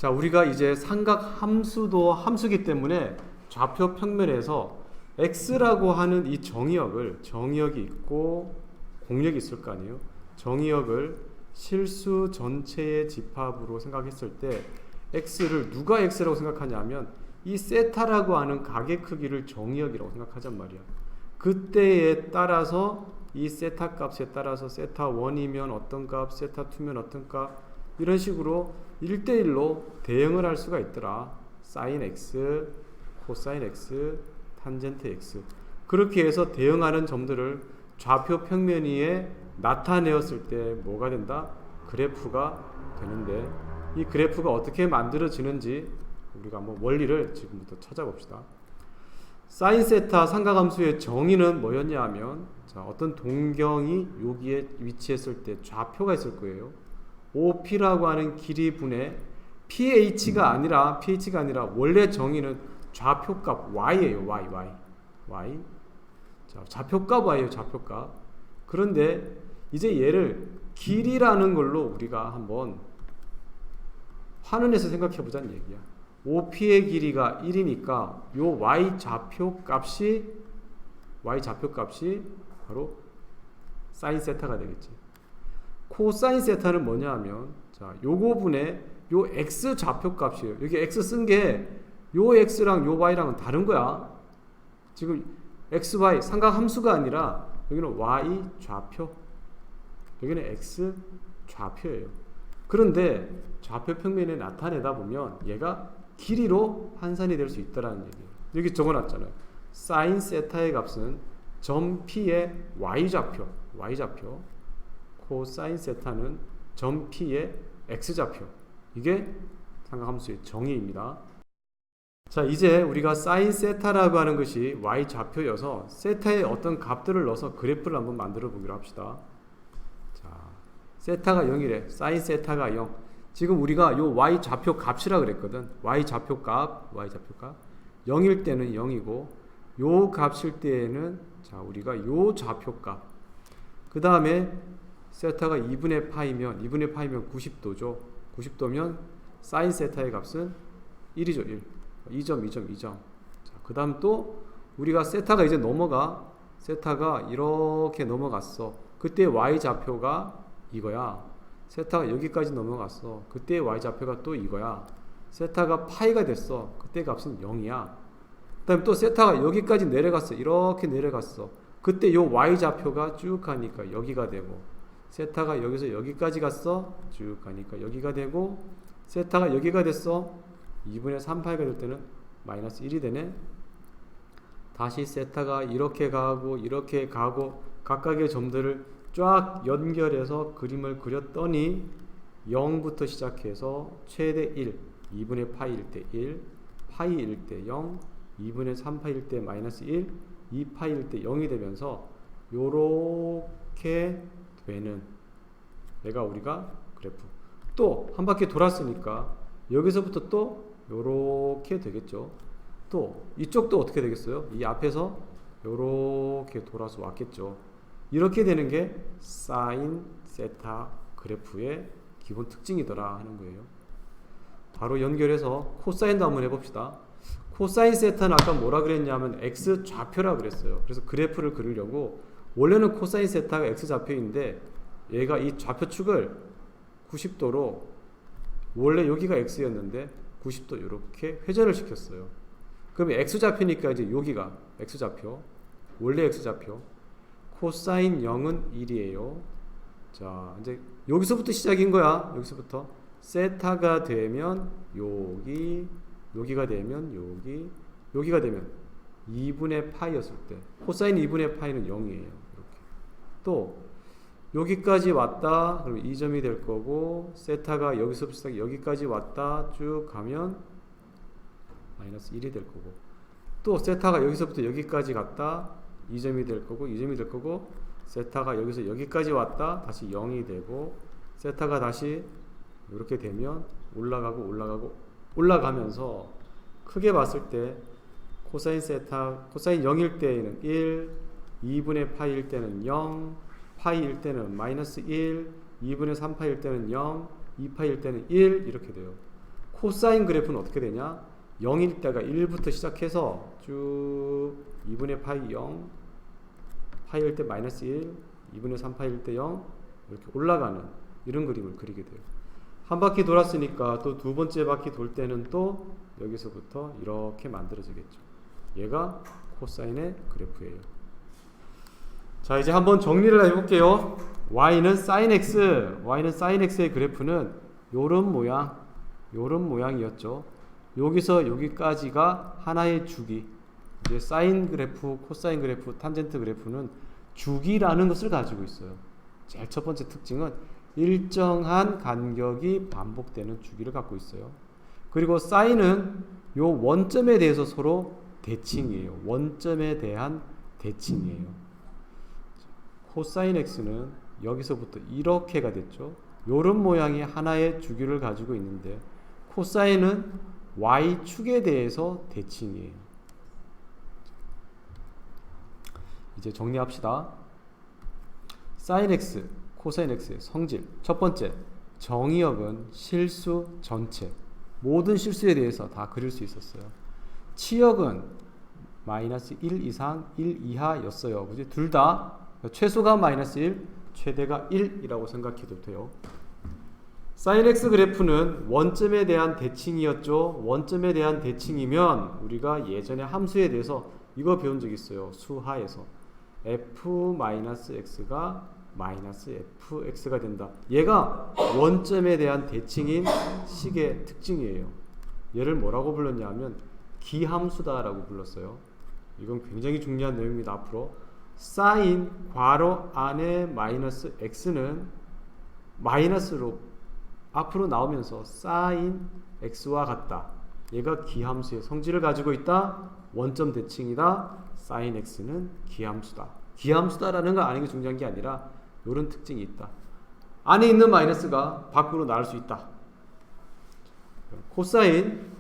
자, 우리가 이제 삼각 함수도 함수기 때문에 좌표 평면에서 x라고 하는 이 정의역이 있고 공역이 있을 거 아니에요. 정의역을 실수 전체의 집합으로 생각했을 때 x를 누가 x라고 생각하냐면 이 세타라고 하는 가계 크기를 정의역이라고 생각하잔 말이야. 그때에 따라서 이 세타 값에 따라서 세타 1이면 어떤 값, 세타 2면 어떤 값, 이런 식으로 1대1로 대응을 할 수가 있더라. 사인 x, 코사인 x, 탄젠트 x. 그렇게 해서 대응하는 점들을 좌표 평면 위에 나타내었을 때 뭐가 된다? 그래프가 되는데, 이 그래프가 어떻게 만들어지는지 우리가 한번 원리를 지금부터 찾아봅시다. 사인 세타 삼각함수의 정의는 뭐였냐 하면, 자, 어떤 동경이 여기에 위치했을 때 좌표가 있을 거예요. OP라고 하는 길이분의 PH가 아니라 원래 정의는 좌표값 Y예요. Y. 자, 좌표값 Y예요. 좌표값. 그런데 이제 얘를 길이라는 걸로 우리가 한번 환원해서 생각해 보자는 얘기야. OP의 길이가 1이니까 요 Y 좌표값이 바로 사인 세타가 되겠지. 코사인 세타는 뭐냐 하면, 자, 요거 분의 요 x 좌표값이에요. 여기 x 쓴 게 요 x랑 요 y랑은 다른 거야. 지금 x, y 삼각 함수가 아니라 여기는 y 좌표, 여기는 x 좌표예요. 그런데 좌표 평면에 나타내다 보면 얘가 길이로 환산이 될 수 있다라는 얘기예요. 여기 적어놨잖아요. 사인 세타의 값은 점 P의 y좌표, 코사인 세타는 점 P의 x좌표. 이게 삼각함수의 정의입니다. 자, 이제 우리가 사인 세타라고 하는 것이 y좌표여서 세타에 어떤 값들을 넣어서 그래프를 한번 만들어 보기로 합시다. 자, 세타가 0이래. 사인 세타가 0. 지금 우리가 요 y좌표 값이라 그랬거든. y좌표 값 0일 때는 0이고, 요 값일 때에는, 자, 우리가 요 좌표 값, 그 다음에 세타가 2분의 파이면 90도죠. 90도면 사인 세타의 값은 1이죠. 2점. 자, 그 다음 또 우리가 세타가 이제 세타가 이렇게 넘어갔어. 그때 y좌표가 이거야. 세타가 여기까지 넘어갔어. 그때 y좌표가 또 이거야. 세타가 파이가 됐어. 그때 값은 0이야. 그 다음에 또 세타가 여기까지 내려갔어. 이렇게 내려갔어. 그때 요 y좌표가 쭉 가니까 여기가 되고, 세타가 여기서 여기까지 갔어. 쭉 가니까 여기가 되고, 세타가 여기가 됐어. 2분의 3파이가 될 때는 마이너스 1이 되네. 다시 세타가 이렇게 가고 각각의 점들을 쫙 연결해서 그림을 그렸더니 0부터 시작해서 최대 1, 2분의 파이일 때 1, 파이일 때 0, 2분의 3파이일 때 마이너스 1, 2파이일 때 0이 되면서 요렇게 되는 얘가 우리가 그래프. 또 한 바퀴 돌았으니까 여기서부터 또 요렇게 되겠죠. 또 이쪽도 어떻게 되겠어요? 이 앞에서 요렇게 돌아서 왔겠죠. 이렇게 되는 게 사인 세타 그래프의 기본 특징이더라 하는 거예요. 바로 연결해서 코사인도 한번 해봅시다. 코사인 세타는 아까 뭐라 그랬냐면 x 좌표라 그랬어요. 그래서 그래프를 그리려고 원래는 코사인 세타가 x 좌표인데 얘가 이 좌표축을 90도로, 원래 여기가 x였는데 90도 이렇게 회전을 시켰어요. 그러면 x좌표니까 이제 여기가 x좌표, 원래 x좌표, 코사인 0은 1이에요. 자, 이제 여기서부터 시작인 거야. 여기서부터 세타가 되면 여기가 되면 여기가 되면 2분의 파이였을 때 코사인 2분의 파이는 0이에요. 이렇게. 또 여기까지 왔다. 그럼 2점이 될 거고, 세타가 여기서부터 시작 여기까지 왔다 쭉 가면 마이너스 1이 될 거고, 또 세타가 여기서부터 여기까지 갔다 2점이 될 거고, 2점이 될 거고, 세타가 여기서 여기까지 왔다 다시 0이 되고, 세타가 다시 이렇게 되면 올라가면서 크게 봤을 때 코사인 0일 때에는 1, 2분의 파이일 때는 0, 파이일 때는 마이너스 1, 2분의 3파이일 때는 0, 2파이일 때는 1 이렇게 돼요. 코사인 그래프는 어떻게 되냐? 0일 때가 1부터 시작해서 쭉 2분의 파이 0, 파이일 때 마이너스 1, 2분의 3 파이일 때 0 이렇게 올라가는 이런 그림을 그리게 돼요. 한 바퀴 돌았으니까 또 두 번째 바퀴 돌 때는 또 여기서부터 이렇게 만들어지겠죠. 얘가 코사인의 그래프예요. 자, 이제 한번 정리를 해볼게요. y는 sin x의 그래프는 요런 모양이었죠. 여기서 여기까지가 하나의 주기. 이제 사인 그래프, 코사인 그래프, 탄젠트 그래프는 주기라는 것을 가지고 있어요. 제일 첫 번째 특징은 일정한 간격이 반복되는 주기를 갖고 있어요. 그리고 사인은 요 원점에 대해서 서로 대칭이에요. 원점에 대한 대칭이에요. 코사인 x는 여기서부터 이렇게가 됐죠. 요런 모양의 하나의 주기를 가지고 있는데 코사인은 y축에 대해서 대칭이에요. 이제 정리합시다. sin x, 코사인 x의 성질. 첫 번째, 정의역은 실수 전체. 모든 실수에 대해서 다 그릴 수 있었어요. 치역은 마이너스 1 이상 1 이하였어요. 그지? 둘 다 최소가 마이너스 1, 최대가 1이라고 생각해도 돼요. sin x 그래프는 원점에 대한 대칭이었죠. 원점에 대한 대칭이면 우리가 예전에 함수에 대해서 이거 배운 적 있어요. 수하에서 f-x가 마이너스 fx가 된다. 얘가 원점에 대한 대칭인 식의 특징이에요. 얘를 뭐라고 불렀냐면 기함수다라고 불렀어요. 이건 굉장히 중요한 내용입니다. 앞으로 sin 괄호 안에 마이너스 x는 마이너스로 앞으로 나오면서 sin x와 같다. 얘가 기함수의 성질을 가지고 있다. 원점 대칭이다. sin x는 기함수다. 기함수다라는 거 아는 게 중요한 게 아니라 이런 특징이 있다. 안에 있는 마이너스가 밖으로 나올 수 있다. 코사인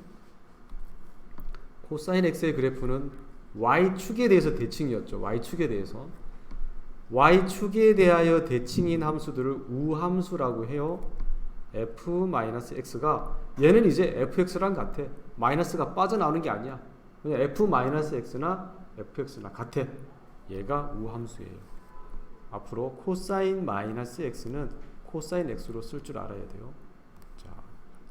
x의 그래프는 y축에 대해서 대칭이었죠. y축에 대해서. y축에 대하여 대칭인 함수들을 우함수라고 해요. f-x가 얘는 이제 fx랑 같아. 마이너스가 빠져나오는 게 아니야. 그냥 f-x나 fx나 같아. 얘가 우함수예요. 앞으로 코사인 마이너스 x는 코사인 x로 쓸 줄 알아야 돼요. 자,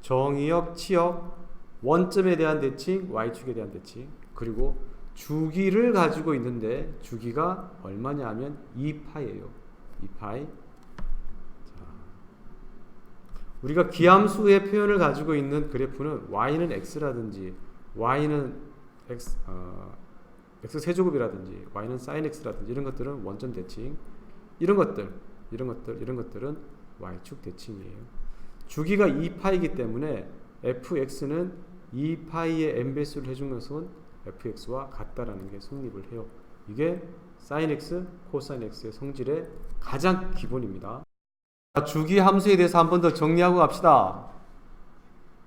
정의역, 치역, 원점에 대한 대칭, y축에 대한 대칭, 그리고 주기를 가지고 있는데 주기가 얼마냐 하면 2파이예요. 2파이. 자, 우리가 기함수의 표현을 가지고 있는 그래프는 y는 x라든지 y는 x 세제곱이라든지 y는 sin x라든지 이런 것들은 원점 대칭. 이런 것들은 y축 대칭이에요. 주기가 2파이기 때문에 fx는 2파이의 n배수를 해준 것은 fx와 같다라는 게 성립을 해요. 이게 sin x, 코사인 x의 성질의 가장 기본입니다. 주기 함수에 대해서 한 번 더 정리하고 갑시다.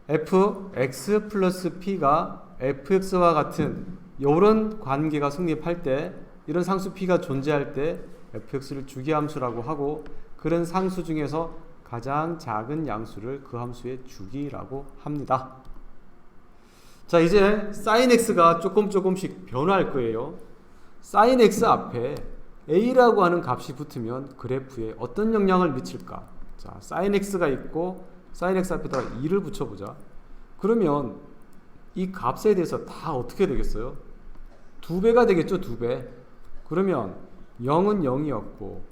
fx 플러스 p가 fx와 같은 이런 관계가 성립할 때, 이런 상수 p가 존재할 때 fx를 주기함수라고 하고, 그런 상수 중에서 가장 작은 양수를 그 함수의 주기라고 합니다. 자, 이제 sin x가 조금씩 변화할 거예요. sin x 앞에 a라고 하는 값이 붙으면 그래프에 어떤 영향을 미칠까? 자, sin x가 있고 sin x 앞에다가 2를 붙여보자. 그러면 이 값에 대해서 다 어떻게 되겠어요? 2배가 되겠죠. 2배. 그러면 0은 0이었고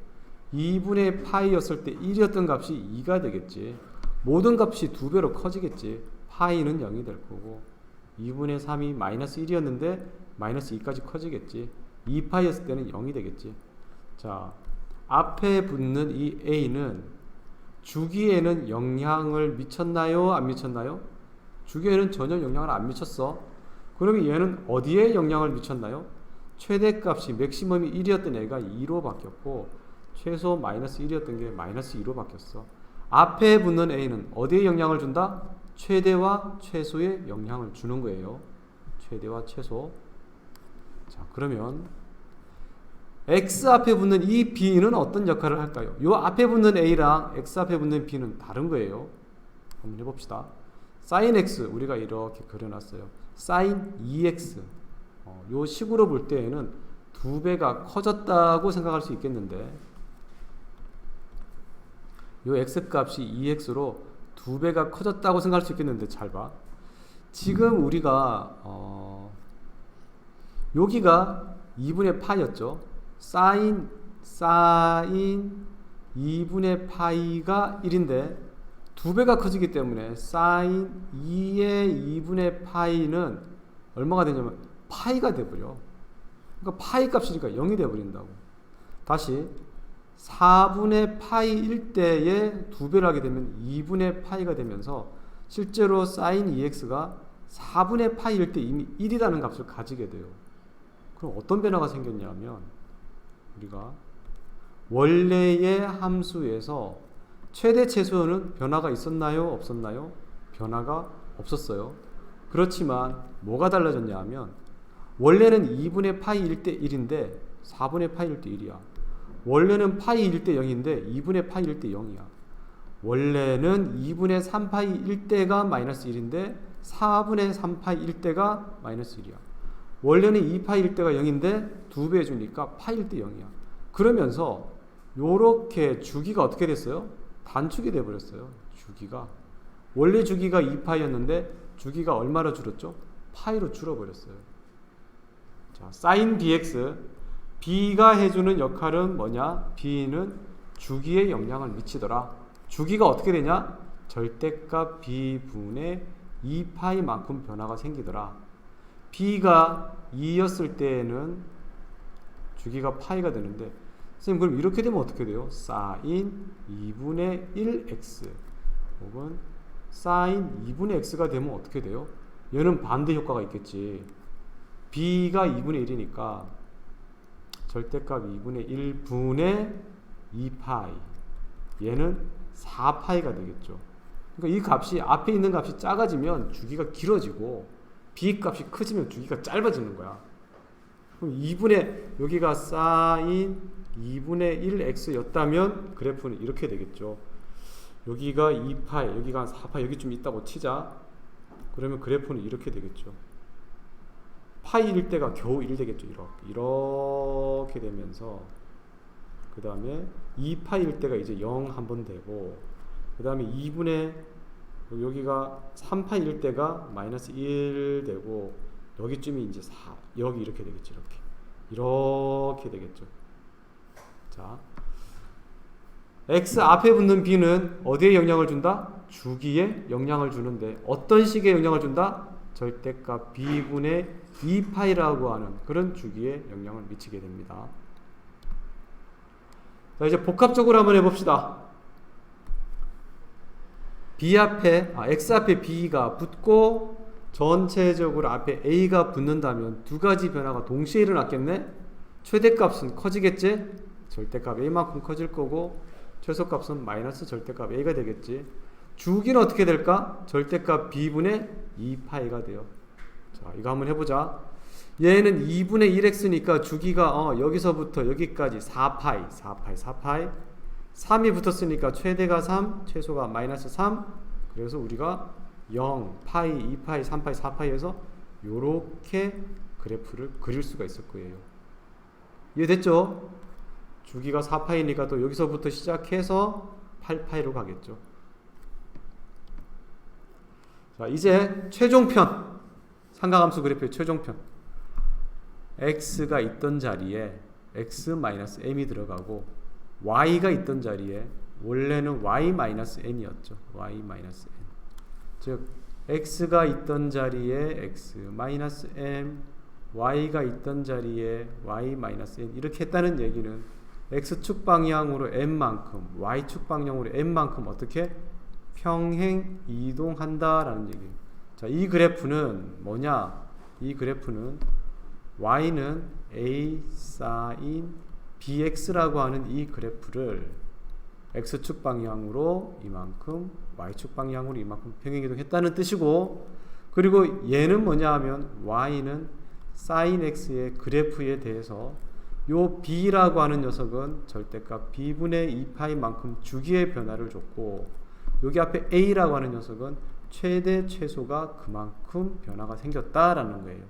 2분의 파이였을 때 1이었던 값이 2가 되겠지. 모든 값이 2배로 커지겠지. 파이는 0이 될 거고 2분의 3이 마이너스 1이었는데 마이너스 2까지 커지겠지. 2파이였을 때는 0이 되겠지. 자, 앞에 붙는 이 a는 주기에는 영향을 미쳤나요? 안 미쳤나요? 주기에는 전혀 영향을 안 미쳤어. 그러면 얘는 어디에 영향을 미쳤나요? 최대값이 맥시멈이 1이었던 애가 2로 바뀌었고 최소 마이너스 1이었던 게 마이너스 2로 바뀌었어. 앞에 붙는 a는 어디에 영향을 준다? 최대와 최소에 영향을 주는 거예요. 최대와 최소. 자, 그러면 x 앞에 붙는 이 b는 어떤 역할을 할까요? 요 앞에 붙는 a랑 x 앞에 붙는 b는 다른 거예요. 한번 해봅시다. sin x 우리가 이렇게 그려놨어요. sin 2x 요 식으로 볼 때에는 2배가 커졌다고 생각할 수 있겠는데, 요 x 값이 2x로 2배가 커졌다고 생각할 수 있겠는데, 잘 봐. 지금 우리가 여기가 2분의 파이였죠. sin 2분의 파이가 1인데 2배가 커지기 때문에 sin 2의 2분의 파이는 얼마가 되냐면 파이가 돼버려. 그러니까 파이 값이니까 0이 돼버린다고. 다시 4분의 파이일 때에 2배를 하게 되면 2분의 파이가 되면서 실제로 sin 2x가 4분의 파이일 때 이미 1이라는 값을 가지게 돼요. 그럼 어떤 변화가 생겼냐면, 우리가 원래의 함수에서 최대 최소는 변화가 있었나요? 없었나요? 변화가 없었어요. 그렇지만 뭐가 달라졌냐 하면, 원래는 2분의 파이일 때 1인데 4분의 파이일 때 1이야. 원래는 파이일 때 0인데 2분의 파이일 때 0이야. 원래는 2분의 3파이일 때가 마이너스 1인데 4분의 3파이일 때가 마이너스 1이야. 원래는 2파이일 때가 0인데 2배 해주니까 파이일 때 0이야. 그러면서 요렇게 주기가 어떻게 됐어요? 단축이 돼버렸어요. 주기가 원래 주기가 2파이였는데 주기가 얼마로 줄었죠? 파이로 줄어버렸어요. 자, sin bx, b가 해주는 역할은 뭐냐? b는 주기에 영향을 미치더라. 주기가 어떻게 되냐? 절대값 b분의 2파이만큼 변화가 생기더라. b가 2였을 때에는 주기가 파이가 되는데, 선생님 그럼 이렇게 되면 어떻게 돼요? sin 2분의 1x 혹은 sin 2분의 x가 되면 어떻게 돼요? 얘는 반대 효과가 있겠지. b가 2분의 1이니까 절대값 2분의 1분의 2파이, 얘는 4파이가 되겠죠. 그러니까 이 값이, 앞에 있는 값이 작아지면 주기가 길어지고 b 값이 커지면 주기가 짧아지는 거야. 그럼 2분의, 여기가 sin 2분의 1x 였다면 그래프는 이렇게 되겠죠. 여기가 2파이, 여기가 4파이, 여기 좀 있다고 치자. 그러면 그래프는 이렇게 되겠죠. 파이일 때가 겨우 1 되겠죠. 이렇게 되면서 그 다음에 2파이일 때가 이제 0 한번 되고, 그 다음에 2분의, 여기가 3파이일 때가 마이너스 1 되고, 여기쯤이 이제 4, 여기 이렇게 되겠죠. 이렇게 되겠죠. 자, x 앞에 붙는 b는 어디에 영향을 준다? 주기에 영향을 주는데, 어떤 식의 영향을 준다? 절대값 b분의 2파이라고 하는 그런 주기에 영향을 미치게 됩니다. 자, 이제 복합적으로 한번 해봅시다. b 앞에, x 앞에 b가 붙고 전체적으로 앞에 a가 붙는다면 두 가지 변화가 동시에 일어났겠네? 최대값은 커지겠지? 절대값 a만큼 커질 거고, 최소값은 마이너스 절대값 a가 되겠지. 주기는 어떻게 될까? 절대값 b분의 2파이가 돼요. 자, 이거 한번 해보자. 얘는 2분의 1x니까 주기가 여기서부터 여기까지 4파이 3이 붙었으니까 최대가 3, 최소가 마이너스 3. 그래서 우리가 0, 파이, 2파이, 3파이, 4파이에서 요렇게 그래프를 그릴 수가 있을 거예요. 이해됐죠? 주기가 4파이니까 또 여기서부터 시작해서 8파이로 가겠죠. 자, 이제 최종편, 삼각함수 그래프의 최종편. x가 있던 자리에 x-m이 들어가고, y가 있던 자리에 원래는 y-n이었죠. y-n. 즉 x가 있던 자리에 x-m, y가 있던 자리에 y-n 이렇게 했다는 얘기는 x축 방향으로 m만큼, y축 방향으로 m만큼 어떻게? 평행 이동한다라는 얘기예요. 자, 이 그래프는 뭐냐? 이 그래프는 y는 a sin bx라고 하는 이 그래프를 x축 방향으로 이만큼, y축 방향으로 이만큼 평행 이동했다는 뜻이고, 그리고 얘는 뭐냐 하면 y는 sin x의 그래프에 대해서 요 b라고 하는 녀석은 절대값 b분의 2파이만큼 주기의 변화를 줬고, 여기 앞에 a라고 하는 녀석은 최대 최소가 그만큼 변화가 생겼다라는 거예요.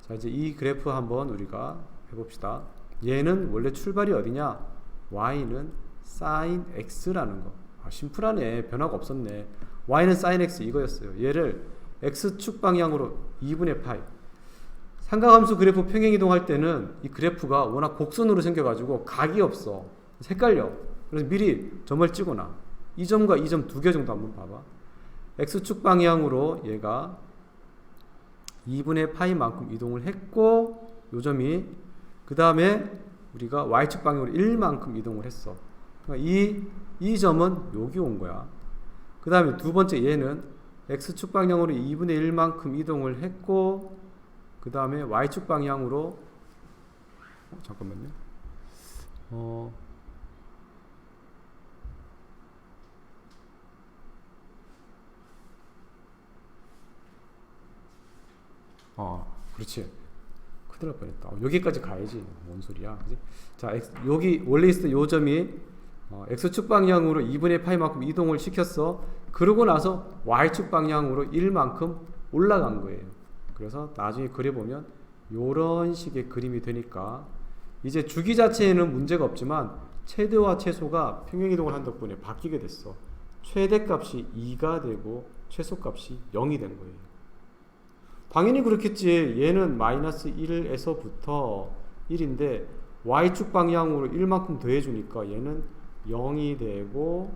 자, 이제 이 그래프 한번 우리가 해봅시다. 얘는 원래 출발이 어디냐? y는 sin x라는 거. 심플하네. 변화가 없었네. y는 sin x 이거였어요. 얘를 x축 방향으로 2분의 파이. 삼각함수 그래프 평행이동할 때는 이 그래프가 워낙 곡선으로 생겨가지고 각이 없어. 헷갈려. 그래서 미리 점을 찍어놔. 이 점과 이 점 두 개 정도 한번 봐봐. x축 방향으로 얘가 2분의 파이만큼 이동을 했고, 요 점이 그 다음에 우리가 y축 방향으로 1만큼 이동을 했어. 그러니까 이 점은 여기 온 거야. 그 다음에 두 번째 얘는 x축 방향으로 2분의 1만큼 이동을 했고, 그 다음에 y축 방향으로 잠깐만요. 그렇지. 큰일 날 뻔했다. 여기까지 가야지. 뭔 소리야, 그지? 자, 여기 원래 있었던 요 점이 x축 방향으로 2분의 파이만큼 이동을 시켰어. 그러고 나서 y축 방향으로 1만큼 올라간 거예요. 그래서 나중에 그려보면 요런 식의 그림이 되니까 이제 주기 자체에는 문제가 없지만 최대와 최소가 평행이동을 한 덕분에 바뀌게 됐어. 최대값이 2가 되고 최소값이 0이 된 거예요. 당연히 그렇겠지. 얘는 마이너스 1에서부터 1인데 y축 방향으로 1만큼 더해주니까 얘는 0이 되고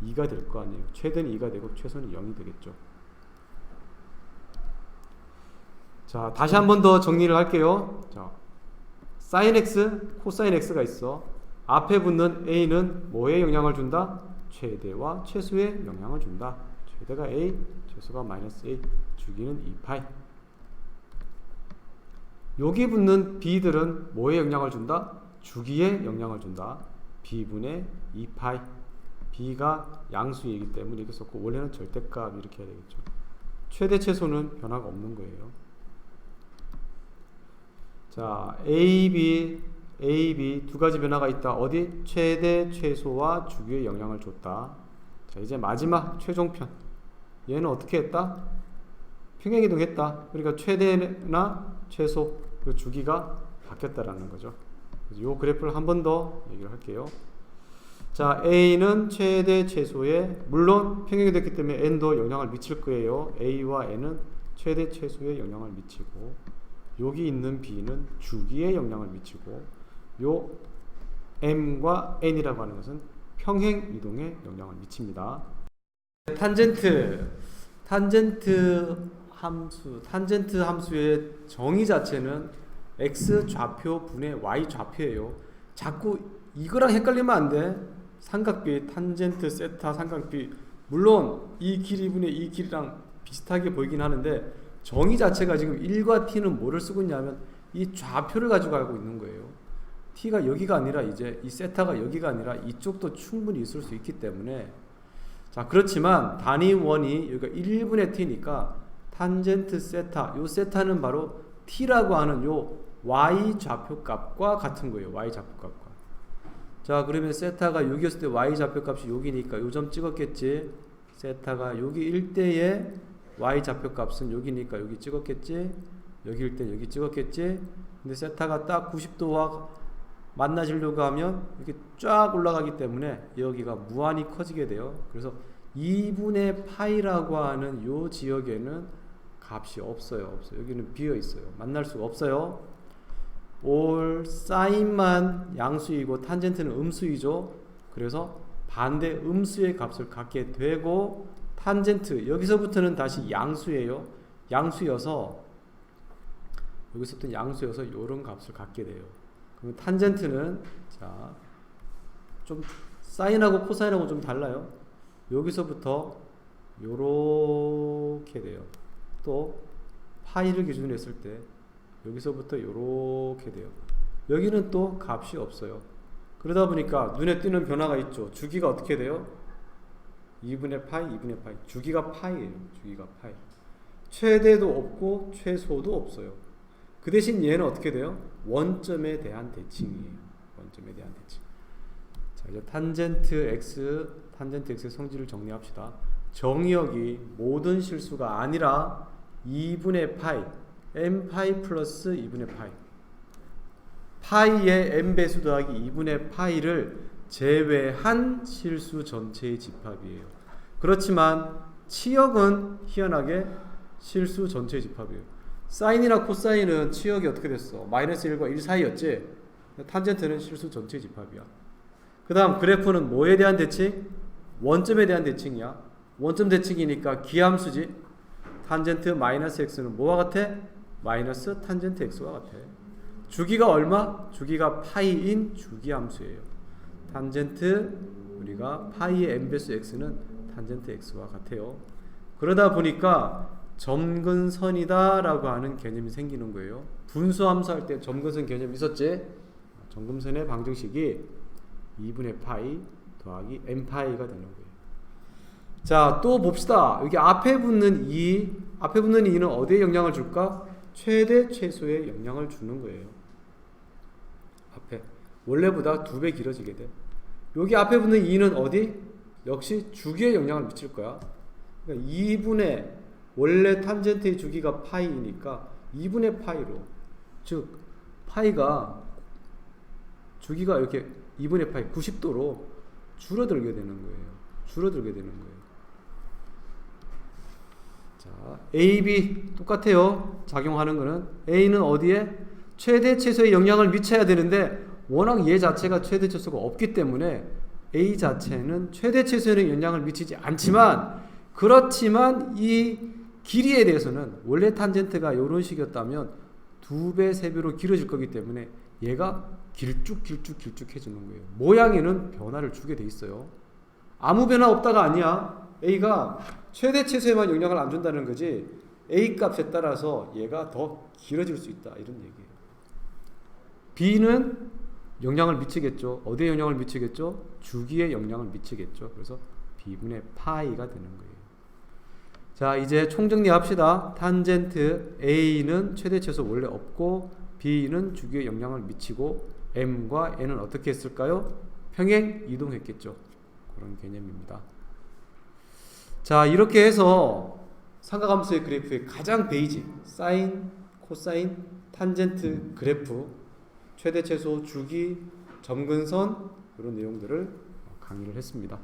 2가 될 거 아니에요. 최대는 2가 되고 최소는 0이 되겠죠. 자, 다시 한 번 더 정리를 할게요. 자, sin x, 코사인 x가 있어. 앞에 붙는 a는 뭐에 영향을 준다? 최대와 최소에 영향을 준다. 최대가 a, 최소가 마이너스 a, 주기는 2파이. 여기 붙는 b들은 뭐에 영향을 준다? 주기에 영향을 준다. b분의 2파이. b가 양수이기 때문에 이렇게 썼고, 원래는 절대값 이렇게 해야 되겠죠. 최대 최소는 변화가 없는 거예요. 자, a, b 두 가지 변화가 있다. 어디? 최대 최소와 주기에 영향을 줬다. 자, 이제 마지막 최종편. 얘는 어떻게 했다? 평행이동했다. 그러니까 최대나 최소, 그 주기가 바뀌었다라는 거죠. 이 그래프를 한 번 더 얘기를 할게요. 자, A는 최대 최소에 물론 평행이됐기 때문에 N도 영향을 미칠 거예요. A와 N은 최대 최소에 영향을 미치고, 여기 있는 B는 주기에 영향을 미치고, 요 M과 N이라고 하는 것은 평행이동에 영향을 미칩니다. 탄젠트 함수의 정의 자체는 x 좌표 분의 y 좌표예요. 자꾸 이거랑 헷갈리면 안 돼. 삼각비, 탄젠트, 세타, 삼각비, 물론 이 길이 분의 이 길이랑 비슷하게 보이긴 하는데 정의 자체가 지금 1과 t는 뭐를 쓰고 있냐면 이 좌표를 가지고 알고 있는 거예요. t가 여기가 아니라 이제 이 세타가 여기가 아니라 이쪽도 충분히 있을 수 있기 때문에, 자, 그렇지만 단위 원이 여기가 1분의 t니까 탄젠트 세타, 요 세타는 바로 t라고 하는 요 y 좌표값과 같은 거예요. y 좌표값과. 자, 그러면 세타가 여기였을 때 y 좌표값이 여기니까 요 점 찍었겠지. 세타가 여기일 때의 y 좌표값은 여기니까 여기 찍었겠지. 여기일 때 여기 찍었겠지. 근데 세타가 딱 90도와 만나지려고 하면 이렇게 쫙 올라가기 때문에 여기가 무한히 커지게 돼요. 그래서 2분의 파이라고 하는 요 지역에는 값이 없어요. 여기는 비어 있어요. 만날 수가 없어요. 올 사인만 양수이고 탄젠트는 음수이죠. 그래서 반대 음수의 값을 갖게 되고, 탄젠트 여기서부터는 다시 양수예요. 양수여서 여기서부터 양수여서 요런 값을 갖게 돼요. 그럼 탄젠트는 자, 좀 사인하고 코사인하고 좀 달라요. 여기서부터 요렇게 돼요. 또 파이를 기준으로 했을 때 여기서부터 요렇게 돼요. 여기는 또 값이 없어요. 그러다 보니까 눈에 띄는 변화가 있죠. 주기가 어떻게 돼요? 2분의 파이, 2분의 파이. 주기가 파이예요. 주기가 파이. 최대도 없고 최소도 없어요. 그 대신 얘는 어떻게 돼요? 원점에 대한 대칭이에요. 원점에 대한 대칭. 자, 이제 탄젠트 x의 성질을 정리합시다. 정의역이 모든 실수가 아니라 2분의 파이 m 파이 플러스 2분의 파이 파이의 m 배수 더하기 2분의 파이를 제외한 실수 전체의 집합이에요. 그렇지만 치역은 희한하게 실수 전체의 집합이에요. 사인이나 코사인은 치역이 어떻게 됐어? 마이너스 1과 1 사이였지? 탄젠트는 실수 전체의 집합이야. 그 다음 그래프는 뭐에 대한 대칭? 원점에 대한 대칭이야. 원점 대칭이니까 기함수지. 탄젠트 마이너스 x는 뭐와 같아? 마이너스 탄젠트 x와 같아. 주기가 얼마? 주기가 파이인 주기함수예요. 탄젠트 우리가 파이의 m 배수 x는 탄젠트 x와 같아요. 그러다 보니까 점근선이다 라고 하는 개념이 생기는 거예요. 분수함수 할 때 점근선 개념 있었지? 점근선의 방정식이 2분의 파이 더하기 m 파이가 되는 거예요. 자, 또 봅시다. 여기 앞에 붙는 2는 어디에 영향을 줄까? 최대 최소에 영향을 주는 거예요. 앞에 원래보다 2배 길어지게 돼. 여기 앞에 붙는 2는 어디? 역시 주기에 영향을 미칠 거야. 그러니까 2분의 원래 탄젠트의 주기가 파이니까 2분의 파이로, 즉 파이가 주기가 이렇게 2분의 파이 90도로 줄어들게 되는 거예요. 줄어들게 되는 거예요. 자, A, B 똑같아요. 작용하는 거는 A는 어디에? 최대 최소의 영향을 미쳐야 되는데 워낙 얘 자체가 최대 최소가 없기 때문에 A 자체는 최대 최소에는 영향을 미치지 않지만, 그렇지만 이 길이에 대해서는 원래 탄젠트가 이런 식이었다면 2배, 3배로 길어질 거기 때문에 얘가 길쭉해지는 거예요. 모양에는 변화를 주게 돼 있어요. 아무 변화 없다가 아니야. A가 최대 최소에만 영향을 안 준다는 거지, A 값에 따라서 얘가 더 길어질 수 있다 이런 얘기예요. B는 영향을 미치겠죠. 어디에 영향을 미치겠죠? 주기에 영향을 미치겠죠. 그래서 B분의 파이가 되는 거예요. 자, 이제 총정리합시다. 탄젠트 A는 최대 최소 원래 없고 B는 주기에 영향을 미치고 M과 N은 어떻게 했을까요? 평행 이동했겠죠. 그런 개념입니다. 자, 이렇게 해서 삼각함수의 그래프의 가장 베이직, 사인, 코사인, 탄젠트 그래프, 최대 최소, 주기, 점근선 이런 내용들을 강의를 했습니다.